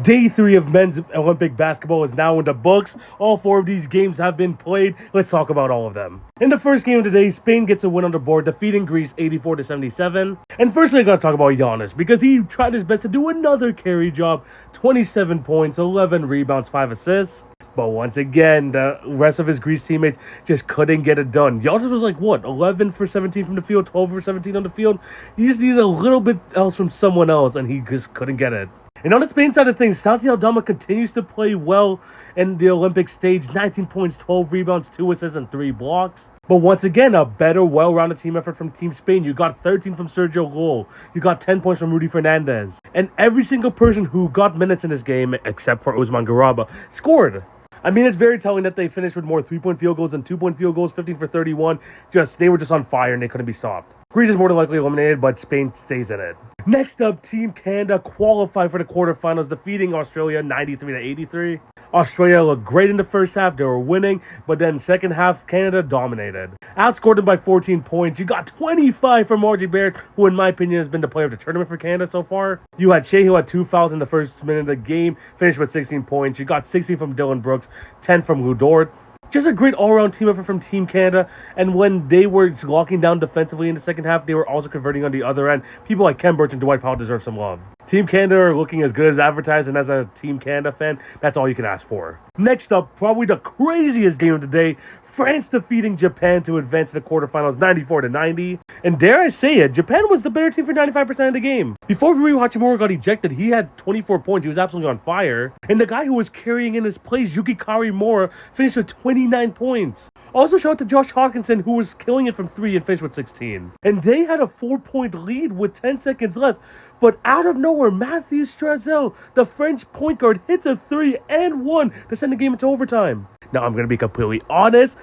Day 3 of men's Olympic basketball is now in the books. All 4 of these games have been played. Let's talk about all of them. In the first game of the day, Spain gets a win on the board, defeating Greece 84-77. And firstly, I gotta talk about Giannis, because he tried his best to do another carry job. 27 points, 11 rebounds, 5 assists. But once again, the rest of his Greece teammates just couldn't get it done. Giannis was like, what, 11 for 17 from the field, 12 for 17 on the field? He just needed a little bit else from someone else, and he just couldn't get it. And on the Spain side of things, Santi Aldama continues to play well in the Olympic stage. 19 points, 12 rebounds, 2 assists, and 3 blocks. But once again, a better, well-rounded team effort from Team Spain. You got 13 from Sergio Llull. You got 10 points from Rudy Fernandez. And every single person who got minutes in this game, except for Usman Garuba, scored. I mean, it's very telling that they finished with more 3-point field goals than 2-point field goals, 15 for 31. They were just on fire and they couldn't be stopped. Greece is more than likely eliminated, but Spain stays in it. Next up, Team Canada qualified for the quarterfinals, defeating Australia 93-83. Australia looked great in the first half. They were winning, but then second half, Canada dominated. Outscored them by 14 points. You got 25 from RJ Barrett, who in my opinion has been the player of the tournament for Canada so far. You had Shea, who had 2 fouls in the first minute of the game, finished with 16 points. You got 16 from Dylan Brooks, 10 from Lu Dort. Just a great all-around team effort from Team Canada, and when they were locking down defensively in the second half, they were also converting on the other end. People like Ken Burch and Dwight Powell deserve some love. Team Canada are looking as good as advertised, and as a Team Canada fan, that's all you can ask for. Next up, probably the craziest game of the day, France defeating Japan to advance to the quarterfinals 94-90. And dare I say it, Japan was the better team for 95% of the game. Before Rui Hachimura got ejected, he had 24 points. He was absolutely on fire. And the guy who was carrying in his place, Yuki Karimura, finished with 29 points. Also shout out to Josh Hawkinson, who was killing it from 3 and finished with 16. And they had a 4-point lead with 10 seconds left. But out of nowhere, Mathieu Strazel, the French point guard, hits a 3 and 1 to send the game into overtime. Now, I'm going to be completely honest.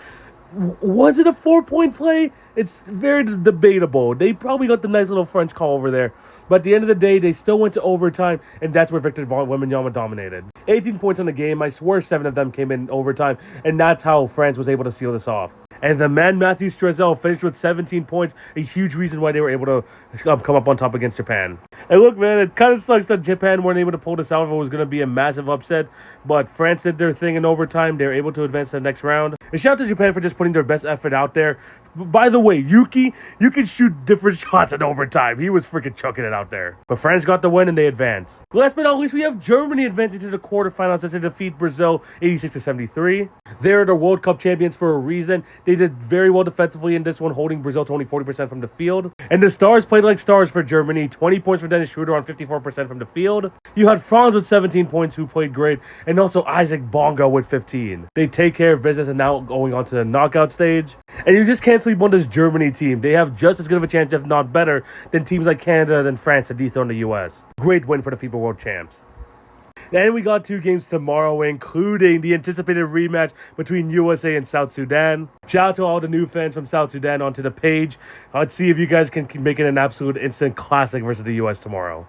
Was it a 4-point play? It's very debatable. They probably got the nice little French call over there. But at the end of the day, they still went to overtime, and that's where Victor Wembanyama dominated. 18 points in the game. I swear 7 of them came in overtime, and that's how France was able to seal this off. And the man Mathieu Strazel finished with 17 points, a huge reason why they were able to come up on top against Japan. And look, man, it kind of sucks that Japan weren't able to pull this out if it was going to be a massive upset. But France did their thing in overtime. They were able to advance to the next round. And shout out to Japan for just putting their best effort out there. By the way, Yuki, you can shoot different shots in overtime. He was freaking chucking it out there. But France got the win and they advanced. Last but not least, we have Germany advancing to the quarterfinals as they defeat Brazil 86-73. They're the World Cup champions for a reason. They did very well defensively in this one, holding Brazil to only 40% from the field. And the stars played like stars for Germany. 20 points for Dennis Schroeder on 54% from the field. You had Franz with 17 points, who played great, and also Isaac Bonga with 15. They take care of business and now going on to the knockout stage. And you just can't sleep on this Germany team. They have just as good of a chance, if not better, than teams like Canada and France to dethrone the US. Great win for the FIBA World Champs. Then we got 2 games tomorrow, including the anticipated rematch between USA and South Sudan. Shout out to all the new fans from South Sudan onto the page. Let's see if you guys can make it an absolute instant classic versus the US tomorrow.